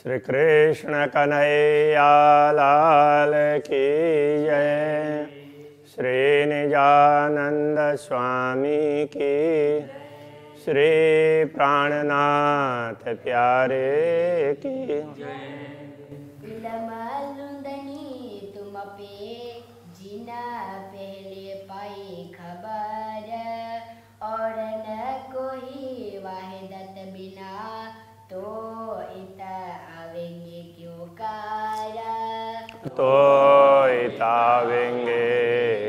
श्री कृष्ण कन्हैया लाल की जय। श्री निजानंद स्वामी की, श्री प्राणनाथ प्यारे की तुम पे जीना पहले पाई खबर, और न कोई वाहिदत बिना तो इता आवेंगे क्यों कर, तो इतावेंगे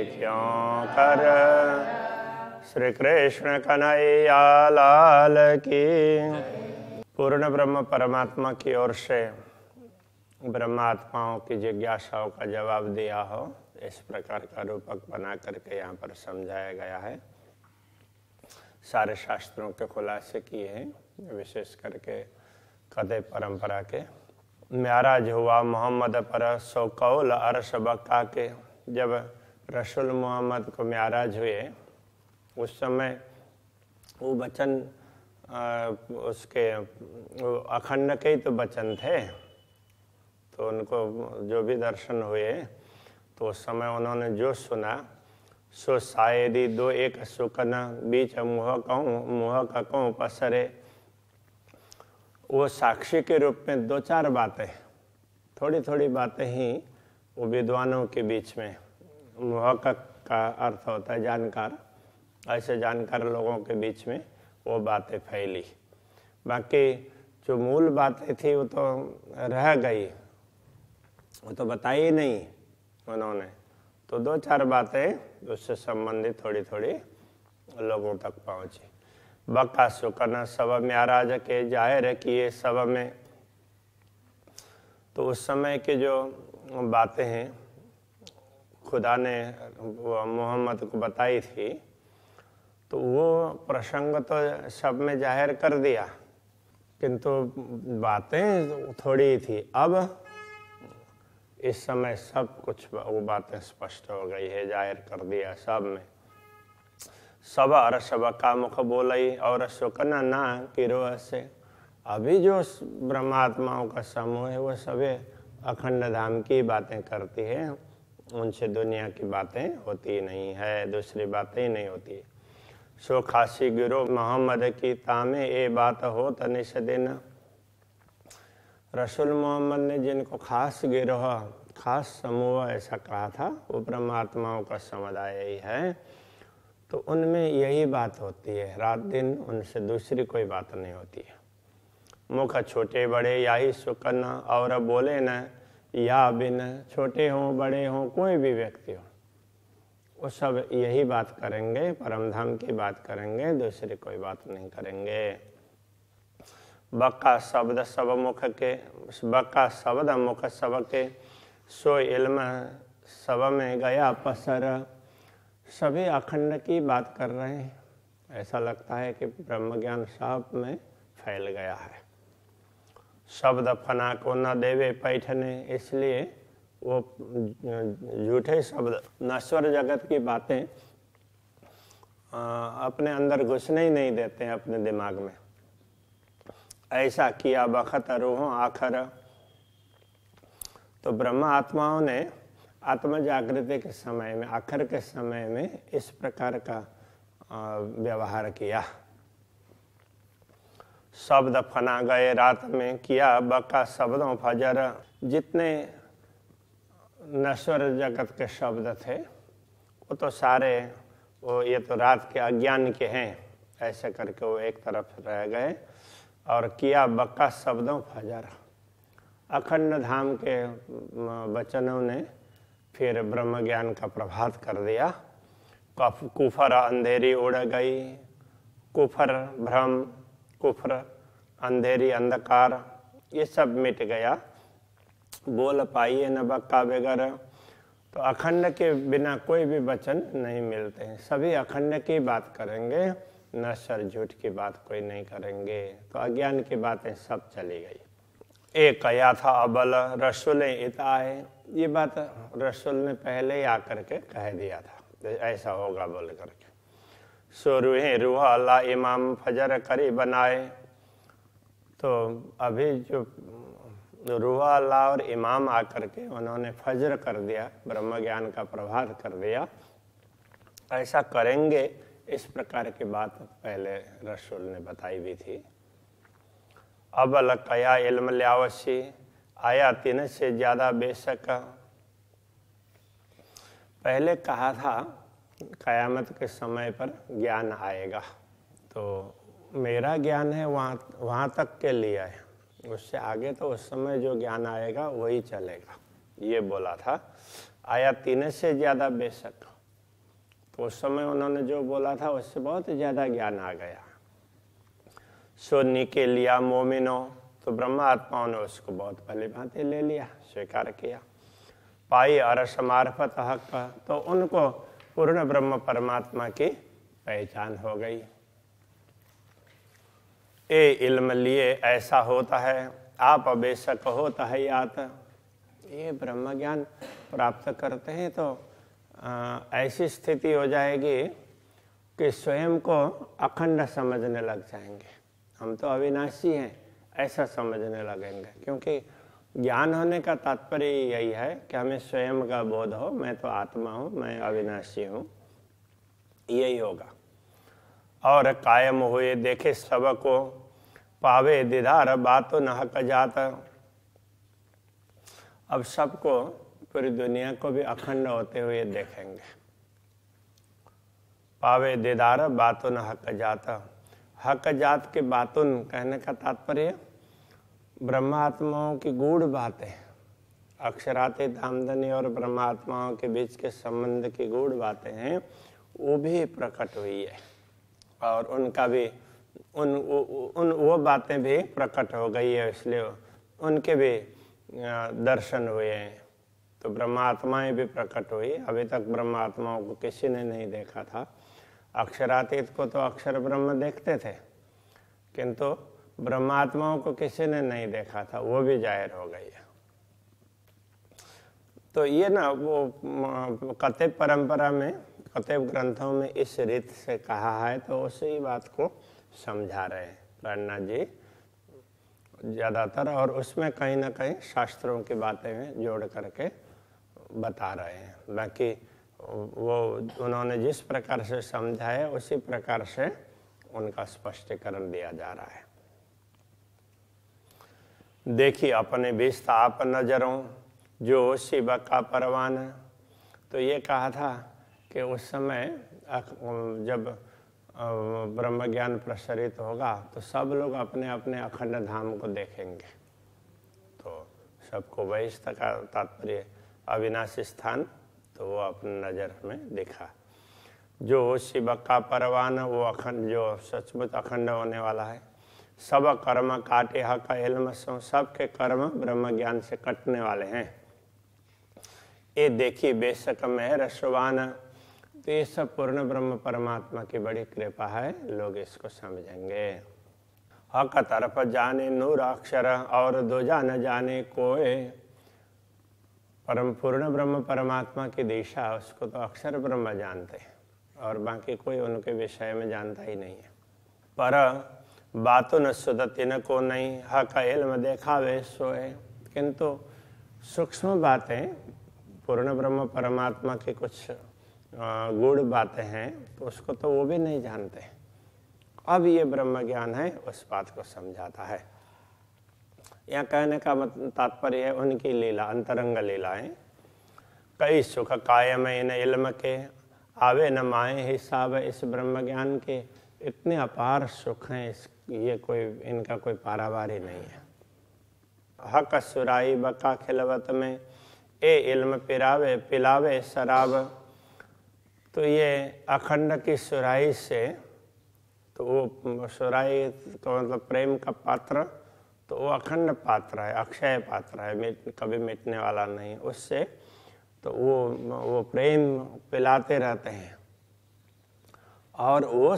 क्यों कर। श्री कृष्ण कन्हैया लाल की। पूर्ण ब्रह्म परमात्मा की ओर से ब्रह्मात्माओं की जिज्ञासाओं का जवाब दिया हो, इस प्रकार का रूपक बना करके यहाँ पर समझाया गया है। सारे शास्त्रों के खुलासे किए हैं, विशेष करके कदे परंपरा के। म्याराज हुआ मोहम्मद पर सो कौल अरश बक्का के। जब रसूल मोहम्मद को म्याराज हुए उस समय वो वचन उसके अखंड के ही तो वचन थे, तो उनको जो भी दर्शन हुए तो उस समय उन्होंने जो सुना सो शायदी दो एक सुकन बीच मुँह का कहूँ पसरे। वो साक्षी के रूप में दो चार बातें, थोड़ी थोड़ी बातें ही वो विद्वानों के बीच में, मुँह का अर्थ होता है जानकार, ऐसे जानकार लोगों के बीच में वो बातें फैली। बाकी जो मूल बातें थी वो तो रह गई, वो तो बताई नहीं उन्होंने। तो दो चार बातें उससे संबंधित थोड़ी थोड़ी लोगों तक पहुंची। बक्का सुकन सब म्याराज के जाहिर किए सब में। तो उस समय की जो बातें हैं खुदा ने मोहम्मद को बताई थी, तो वो प्रसंग तो सब में जाहिर कर दिया, किंतु बातें थोड़ी थी। अब इस समय सब कुछ वो बातें स्पष्ट हो गई है, जाहिर कर दिया सब में। सब अरस बक्का मुख बोलई और सुकन ना किरो से। अभी जो ब्रह्मात्माओं का समूह है वो सभी अखंड धाम की बातें करती है, उनसे दुनिया की बातें होती नहीं है, दूसरी बातें ही नहीं होती। सो खासी गिरो मोहम्मद की तामे ये बात हो तनिश दिन। रसूल मोहम्मद ने जिनको खास गिरोह, खास समूह ऐसा कहा था, वो ब्रह्मात्माओं का समुदाय ही है। तो उनमें यही बात होती है, रात दिन उनसे दूसरी कोई बात नहीं होती है। मुख छोटे बड़े या ही सुकन और बोले न या बिन। छोटे हों बड़े हों कोई भी व्यक्ति हो, वो सब यही बात करेंगे, परमधाम की बात करेंगे, दूसरी कोई बात नहीं करेंगे। बक्का शब्द सब मुख के, बक्का शब्द मुख सब के, सो इल्म सब में गया पसर। सभी अखंड की बात कर रहे हैं, ऐसा लगता है कि ब्रह्म ज्ञान सब में फैल गया है। शब्द फना को न देवे पैठने, इसलिए वो झूठे शब्द, नश्वर जगत की बातें अपने अंदर घुसने ही नहीं देते हैं अपने दिमाग में। ऐसा किया बखत रूहों आखर। तो ब्रह्म आत्माओं ने आत्म जागृति के समय में, आखिर के समय में इस प्रकार का व्यवहार किया। शब्द फना गए रात में, किया बक्का शब्दों फजर। जितने नश्वर जगत के शब्द थे वो तो सारे वो ये तो रात के अज्ञान के हैं, ऐसे करके वो एक तरफ रह गए। और किया बक्का शब्दों फजर। अखंड धाम के वचनों ने फिर ब्रह्म ज्ञान का प्रभात कर दिया। कुफर अंधेरी उड़ गई। कुफर भ्रम, कुफर अंधेरी अंधकार, ये सब मिट गया। बोल पाइए न बक्का बगैर। तो अखंड के बिना कोई भी वचन नहीं मिलते हैं, सभी अखंड की बात करेंगे, नश्वर झूठ की बात कोई नहीं करेंगे। तो अज्ञान की बातें सब चली गई। एक कया था अबल रसूल इताए, ये बात रसूल ने पहले ही आकर के कह दिया था ऐसा होगा बोल करके। सो रूहे रूह अल्लाह इमाम फजर करी बनाए। तो अभी जो रूहा अल्लाह और इमाम आकर के उन्होंने फज्र कर दिया, ब्रह्म ज्ञान का प्रभात कर दिया। ऐसा करेंगे, इस प्रकार की बात पहले रसूल ने बताई भी थी। अब लकया इल्म ल्यावसी, आया 3 से ज़्यादा बेशक। पहले कहा था क़यामत के समय पर ज्ञान आएगा, तो मेरा ज्ञान है वहाँ तक के लिए है, उससे आगे तो उस समय जो ज्ञान आएगा वही चलेगा, ये बोला था। आया 3 से ज़्यादा बेशक, तो उस समय उन्होंने जो बोला था उससे बहुत ज़्यादा ज्ञान आ गया। सोनी के लिया मोमिनो, तो ब्रह्मा आत्माओं ने उसको बहुत भली भांति ले लिया, स्वीकार किया। पाई अरस मार्फत हक, तो उनको पूर्ण ब्रह्म परमात्मा की पहचान हो गई। ए इल्म लिए ऐसा होता है, आप बेशक होता है यात। ये ब्रह्म ज्ञान प्राप्त करते हैं तो ऐसी स्थिति हो जाएगी कि स्वयं को अखंड समझने लग जाएंगे। हम तो अविनाशी हैं ऐसा समझने लगेंगे, क्योंकि ज्ञान होने का तात्पर्य यही है कि हमें स्वयं का बोध हो, मैं तो आत्मा हूँ, मैं अविनाशी हूँ, यही होगा। और कायम हुए देखे सबको, पावे दीदार बातो न हक जात। अब सबको, पूरी दुनिया को भी अखंड होते हुए देखेंगे। पावे दीदार बातो न हक जात। हक जात के बातुन कहने का तात्पर्य ब्रह्मात्माओं की गूढ़ बातें, अक्षरातीत आमदनी और ब्रह्मात्माओं के बीच के संबंध की गूढ़ बातें हैं, वो भी प्रकट हुई है, और उनका भी वो बातें भी प्रकट हो गई है, इसलिए उनके भी दर्शन हुए हैं। तो ब्रह्मात्माएं भी प्रकट हुई। अभी तक ब्रह्मात्माओं को किसी ने नहीं देखा था। अक्षरातीत को तो अक्षर ब्रह्म देखते थे, किंतु ब्रह्मात्माओं को किसी ने नहीं देखा था, वो भी जाहिर हो गई है। तो ये ना वो कतेब परंपरा में, कतेब ग्रंथों में इस रीत से कहा है, तो उसी बात को समझा रहे हैं प्राणनाथ जी ज़्यादातर, और उसमें कहीं ना कहीं शास्त्रों की बातें जोड़ करके बता रहे हैं। बाकी वो उन्होंने जिस प्रकार से समझा है उसी प्रकार से उनका स्पष्टीकरण दिया जा रहा है। देखी अपने विस्ताप नजरों, जो शिव का परवान। तो ये कहा था कि उस समय जब ब्रह्म ज्ञान प्रसरित होगा तो सब लोग अपने अपने अखंड धाम को देखेंगे। तो सबको वैश्य का तात्पर्य अविनाशी स्थान, तो वो अपनी नज़र में देखा। जो शिव का परवान, वो अखंड, जो सचमुच अखंड होने वाला है। सब कर्म काटे हक इल्म सो, सबके कर्म ब्रह्म ज्ञान से कटने वाले हैं। ये देखी बेशक मेहर सुबान, तो ये सब पूर्ण ब्रह्म परमात्मा की बड़ी कृपा है, लोग इसको समझेंगे। हक तरफ जाने नूर अक्षर, और दूजा न जाने कोई। परम पूर्ण ब्रह्म परमात्मा की दिशा, उसको तो अक्षर ब्रह्म जानते हैं, और बाकी कोई उनके विषय में जानता ही नहीं है। पर बातों न सुदती न को नहीं, हक इल्म देखावे सोए। किंतु सूक्ष्म बातें, पूर्ण ब्रह्म परमात्मा की कुछ गूढ़ बातें हैं, तो उसको तो वो भी नहीं जानते। अब ये ब्रह्म ज्ञान है, उस बात को समझाता है। यहाँ कहने का तात्पर्य है उनकी लीला, अंतरंग लीलाएं। कई सुख कायम इन इल्म के, आवे न माए हिसाब। इस ब्रह्म ज्ञान के इतने अपार सुख हैं, ये कोई, इनका कोई पारावार ही नहीं है। हक सुराई बका खिलवत में, ए इल्म पिरावे पिलावे शराब। तो ये अखंड की सुराई से, तो वो सुराई तो मतलब प्रेम का पात्र, तो वो अखंड पात्र है, अक्षय पात्र है, कभी मिटने वाला नहीं। उससे तो वो प्रेम पिलाते रहते हैं, और वो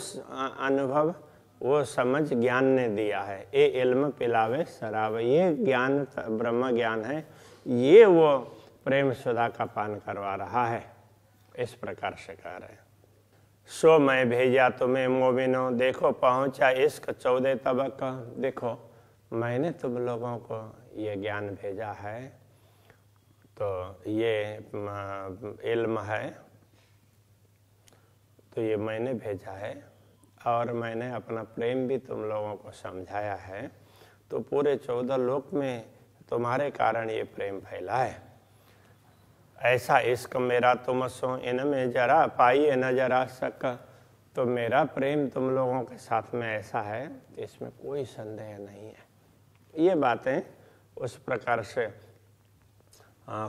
अनुभव, वो समझ ज्ञान ने दिया है। ए इल्म पिलावे शराब, ये ज्ञान ब्रह्म ज्ञान है, ये वो प्रेम सुधा का पान करवा रहा है। इस प्रकार से कह रहे हैं। सो मैं भेजा तुम्हें मोमिनो, देखो पहुंचा इश्क 14 तबक। देखो मैंने तुम लोगों को ये ज्ञान भेजा है, तो ये इल्म है, तो ये मैंने भेजा है, और मैंने अपना प्रेम भी तुम लोगों को समझाया है, तो पूरे 14 लोक में तुम्हारे कारण ये प्रेम फैला है। ऐसा इश्क मेरा तुम सो इनमें जरा पाइए न जरा शक। तो मेरा प्रेम तुम लोगों के साथ में ऐसा है कि इसमें कोई संदेह नहीं है। ये बातें उस प्रकार से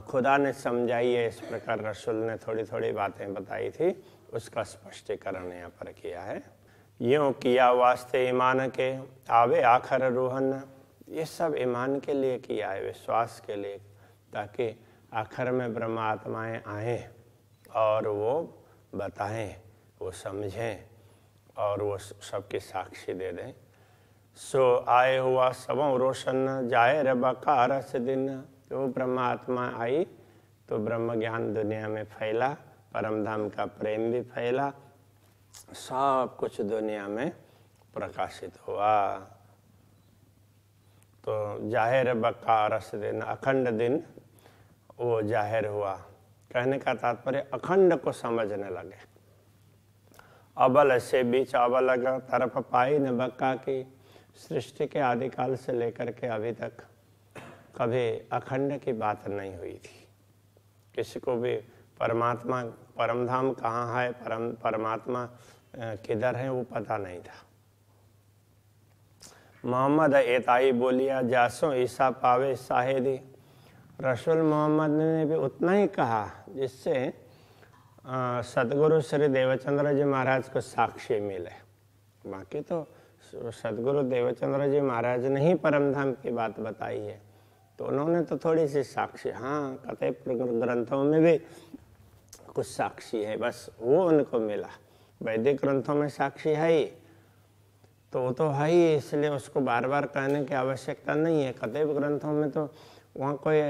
खुदा ने समझाई है, इस प्रकार रसूल ने थोड़ी थोड़ी बातें बताई थी, उसका स्पष्टीकरण यहाँ पर किया है। यूँ किया वास्ते ईमान के आवे आखर रूहन। ये सब ईमान के लिए किया है, विश्वास के लिए, ताकि आखिर में ब्रह्म आत्माएँ आएँ और वो बताएं, वो समझें और वो सबकी साक्षी दे दें। सो आए हुआ सबों रोशन जाए रबका रस दिन। तो ब्रह्म आत्मा आई तो ब्रह्म ज्ञान दुनिया में फैला, परम धाम का प्रेम भी फैला, सब कुछ दुनिया में प्रकाशित हुआ। तो जाहिर बका रस दिन, अखंड दिन वो जाहिर हुआ। कहने का तात्पर्य अखंड को समझने लगे। अबल से बीच अबल तरफ पाई न बक्का की। सृष्टि के आदिकाल से लेकर के अभी तक कभी अखंड की बात नहीं हुई थी। किसी को भी परमात्मा परमधाम कहाँ है, परमात्मा किधर है, वो पता नहीं था। मोहम्मद एताई बोलिया जासो ईसा पावे साहेदी। रसूल मोहम्मद ने भी उतना ही कहा जिससे सदगुरु श्री देवचंद्र जी महाराज को साक्षी मिले। बाकी तो सदगुरु देवचंद्र जी महाराज ने ही परमधाम की बात बताई है, तो उन्होंने तो थोड़ी सी साक्षी, हाँ कते ग्रंथों में भी कुछ साक्षी है, बस वो उनको मिला। वैदिक ग्रंथों में साक्षी है ही, तो वो तो है ही, इसलिए उसको बार बार कहने की आवश्यकता नहीं है। कते ग्रंथों में तो वहाँ कोई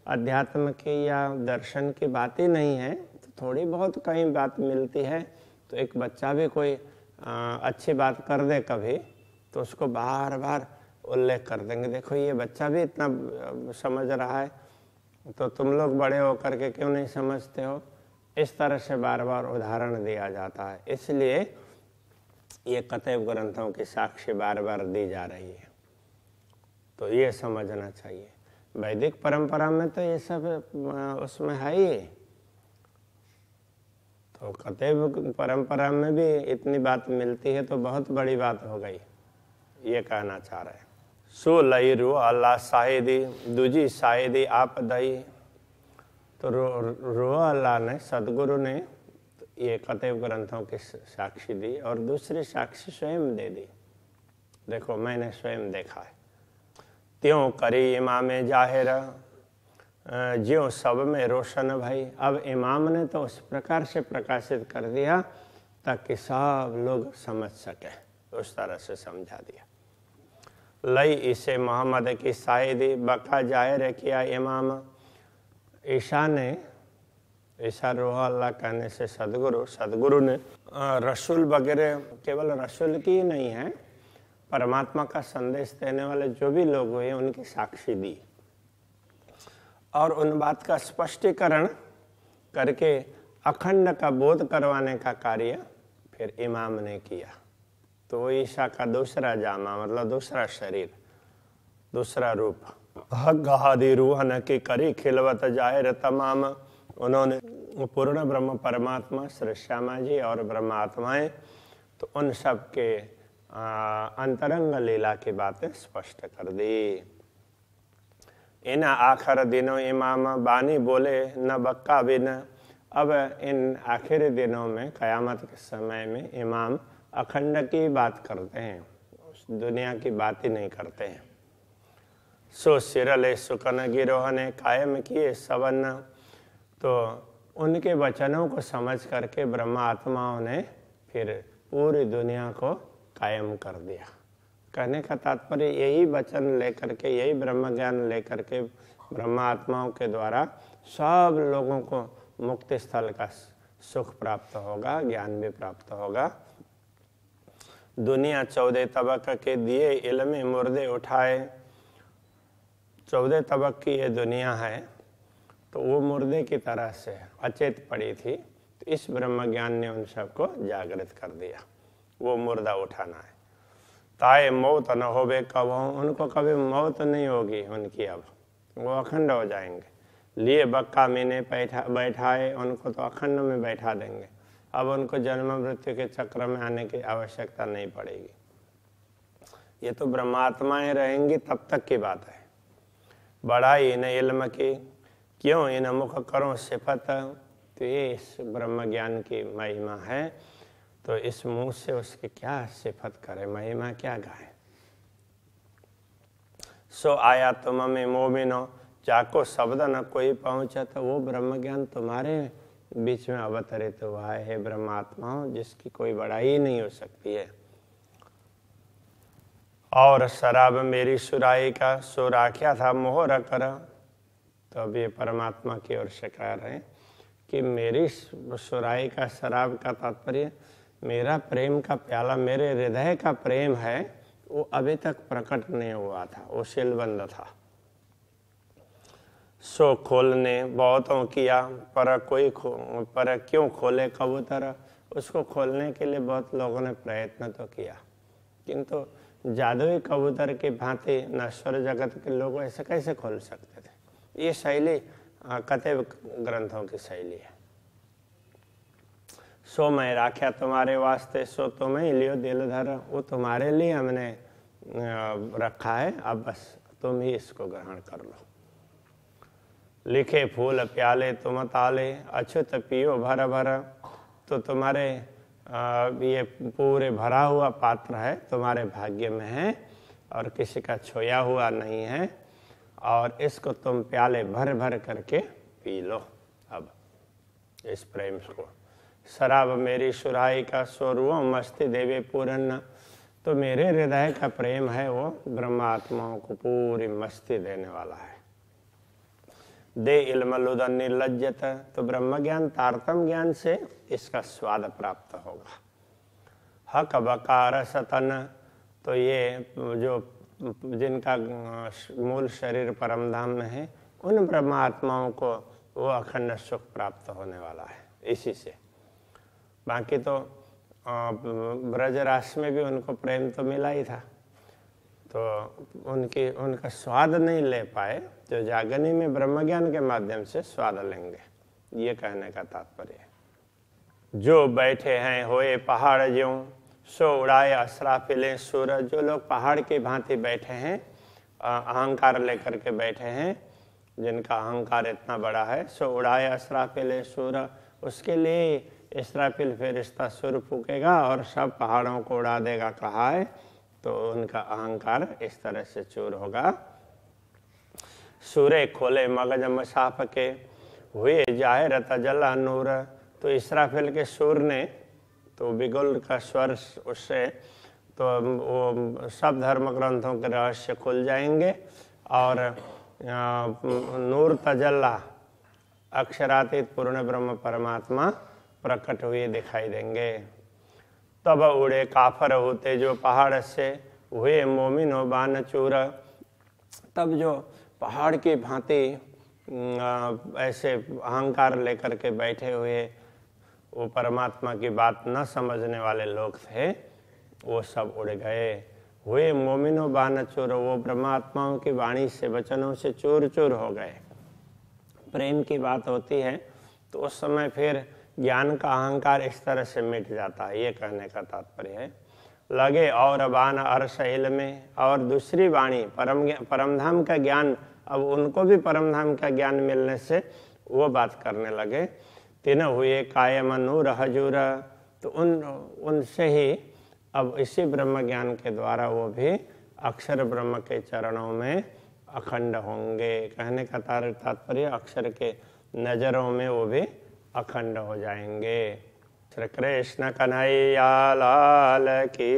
अध्यात्म की या दर्शन की बात ही नहीं है, तो थोड़ी बहुत कहीं बात मिलती है। तो एक बच्चा भी कोई अच्छी बात कर दे कभी, तो उसको बार बार उल्लेख कर देंगे, देखो ये बच्चा भी इतना समझ रहा है, तो तुम लोग बड़े होकर के क्यों नहीं समझते हो। इस तरह से बार बार उदाहरण दिया जाता है, इसलिए ये कतई ग्रंथों की साक्षी बार बार दी जा रही है। तो ये समझना चाहिए। वैदिक परंपरा में तो ये सब उसमें है ही, तो कतई परंपरा में भी इतनी बात मिलती है तो बहुत बड़ी बात हो गई, ये कहना चाह रहे हैं। सो लई रो अल्लाह शाहिदी दूजी शाहिदी आप दई। तो रो अल्लाह ने, सदगुरु ने ये कतई ग्रंथों की साक्षी दी और दूसरी साक्षी स्वयं दे दी। देखो मैंने स्वयं देखा है। त्यों करी इमाम जाहिर ज्यों सब में रोशन भाई। अब इमाम ने तो उस प्रकार से प्रकाशित कर दिया ताकि सब लोग समझ सके, उस तरह से समझा दिया। लई इसे मोहम्मद की शाहिदी बका जाहिर किया इमाम। ईशा ने, ईशा रोह अल्लाह कहने से सदगुरु ने रसूल वगैरह, केवल रसूल की ही नहीं है, परमात्मा का संदेश देने वाले जो भी लोग हुए उनकी साक्षी दी और उन बात का स्पष्टीकरण करके अखंड का बोध करवाने का कार्य फिर इमाम ने किया। तो ईशा का दूसरा जामा, मतलब दूसरा शरीर, दूसरा रूप। गहादी रूहन की करी खिलवत जाहिर तमाम। उन्होंने पूर्ण ब्रह्म परमात्मा श्री श्यामा जी और ब्रह्मात्माएं, तो उन सब के अंतरंग लीला की बातें स्पष्ट कर दी। इन आखिर दिनों इमाम बानी बोले न बक्का बिन। अब इन आखिरी दिनों में, कयामत के समय में, इमाम अखंड की बात करते हैं, उस दुनिया की बात ही नहीं करते हैं। सो सिरले सुकन गिरोह ने कायम किए सवन। तो उनके वचनों को समझ करके ब्रह्म आत्माओं ने फिर पूरी दुनिया को कायम कर दिया। कहने का तात्पर्य यही वचन लेकर के, यही ब्रह्म ज्ञान लेकर के ब्रह्म आत्माओं के द्वारा सब लोगों को मुक्ति स्थल का सुख प्राप्त होगा, ज्ञान भी प्राप्त होगा। दुनिया 14 तबक के दिए इल्म मुर्दे उठाए। 14 तबक की ये दुनिया है, तो वो मुर्दे की तरह से अचेत पड़ी थी। तो इस ब्रह्म ज्ञान ने उन सबको जागृत कर दिया। वो मुर्दा उठाना है। ताए मौत न होवे कब, उनको कभी मौत नहीं होगी उनकी, अब वो अखंड हो जाएंगे। लिए बक्का मीने बैठाए, उनको तो अखंड में बैठा देंगे। अब उनको जन्म मृत्यु के चक्र में आने की आवश्यकता नहीं पड़ेगी। ये तो ब्रह्मात्माएं रहेंगी तब तक की बात है। बढ़ाई इन इल्म की, क्यों इन मुख करो सिफत। तो ये इस ब्रह्म ज्ञान की महिमा है, तो इस मुंह से उसकी क्या सिफत करे, महिमा क्या गाए। सो आया तुम में मोमिनो, जाको शब्द न कोई पहुंचा। तो वो ब्रह्म ज्ञान तुम्हारे बीच में अवतरित हुआ है ब्रह्मात्माओं, जिसकी कोई बड़ाई नहीं हो सकती है। और शराब मेरी सुराई का, सो राख्या था मोहर कर। तो अब ये परमात्मा की ओर से कह रहे हैं कि मेरी सुराई का, शराब का तात्पर्य मेरा प्रेम का प्याला, मेरे हृदय का प्रेम है, वो अभी तक प्रकट नहीं हुआ था, वो सीलबंद था। सो खोलने बहुतों किया, पर क्यों खोले कबूतर। उसको खोलने के लिए बहुत लोगों ने प्रयत्न तो किया, किंतु जादुई कबूतर की भांति नश्वर जगत के लोग ऐसे कैसे खोल सकते थे। ये शैली कतेब ग्रंथों की शैली है। सो मैं राख्या तुम्हारे वास्ते, सो तुम्हें ही लियो दिल धर। वो तुम्हारे लिए हमने रखा है, अब बस तुम ही इसको ग्रहण कर लो। लिखे फूल प्याले तुम ताले, अछूत पियो भर भर। तो तुम्हारे ये पूरे भरा हुआ पात्र है, तुम्हारे भाग्य में है और किसी का छोया हुआ नहीं है, और इसको तुम प्याले भर भर करके पी लो। अब इस प्रेम को, शराब मेरी सुराई का, सोरुओ मस्ती देवे पूर्ण। तो मेरे हृदय का प्रेम है, वो ब्रह्मात्माओं को पूरी मस्ती देने वाला है। दे इल्म लुदन निर्लज्जत। तो ब्रह्म ज्ञान तारतम ज्ञान से इसका स्वाद प्राप्त होगा। हक बकार सतन। तो ये जो जिनका मूल शरीर परमधाम में है, उन ब्रह्मात्माओं को वो अखंड सुख प्राप्त होने वाला है इसी से। बाकी तो ब्रजरास में भी उनको प्रेम तो मिला ही था, तो उनका स्वाद नहीं ले पाए, जो जागनी में ब्रह्म ज्ञान के माध्यम से स्वाद लेंगे, ये कहने का तात्पर्य है। जो बैठे हैं होए पहाड़ ज्यों, सो उड़ाए असराफिले सूर। जो लोग पहाड़ की भांति बैठे हैं, अहंकार लेकर के बैठे हैं, जिनका अहंकार इतना बड़ा है, सो उड़ाए असराफिले सूर। उसके लिए इसराफिल फरिश्ता सुर फूकेगा और सब पहाड़ों को उड़ा देगा कहा है। तो उनका अहंकार इस तरह से चूर होगा। सूरे खोले मगज मसाफ के, हुए जाहिर तजल्ला नूर। तो इसराफिल के सूर ने तो बिगुल का स्वर उससे तो वो सब धर्म ग्रंथों के रहस्य खुल जाएंगे और नूर तजल्ला अक्षरातीत पूर्ण ब्रह्म परमात्मा प्रकट हुए दिखाई देंगे। तब उड़े काफर होते जो पहाड़ से, हुए मोमिन हो बान चूर। तब जो पहाड़ की भांति ऐसे अहंकार लेकर के बैठे हुए वो परमात्मा की बात न समझने वाले लोग थे, वो सब उड़ गए। हुए मोमिनो बान चूर। वो ब्रह्मात्माओं की वाणी से, वचनों से चूर चूर हो गए। प्रेम की बात होती है तो उस समय फिर ज्ञान का अहंकार इस तरह से मिट जाता है, ये कहने का तात्पर्य है। लगे और बान अर्शैल में। और दूसरी वाणी परमधाम का ज्ञान, अब उनको भी परमधाम का ज्ञान मिलने से वो बात करने लगे। तीन हुए कायम नूर हजूर। तो उनसे ही अब इसी ब्रह्म ज्ञान के द्वारा वो भी अक्षर ब्रह्म के चरणों में अखंड होंगे। कहने का तात्पर्य अक्षर के नजरों में वो भी अखंड हो जाएंगे। श्री कृष्ण कन्हैया लाल की।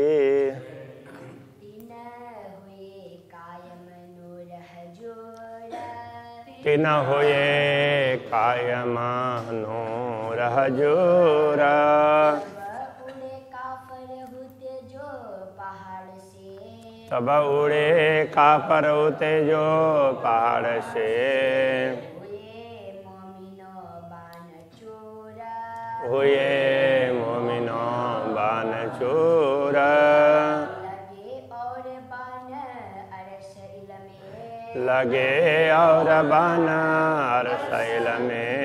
तीन हुए कायम नूर हजूर। सब उड़े का पर उते जो पहाड़ से हुए मोमिनो बान चोरा हुए मोमिनो बान चोरा लगे और बान अरश लगे और इल्म में बान अरश इल्म में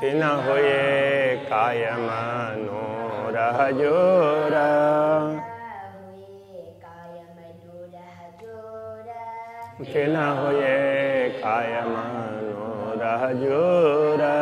दिन हुए कायम नूर हजूरा दिन हुए कायम नूर हजूरा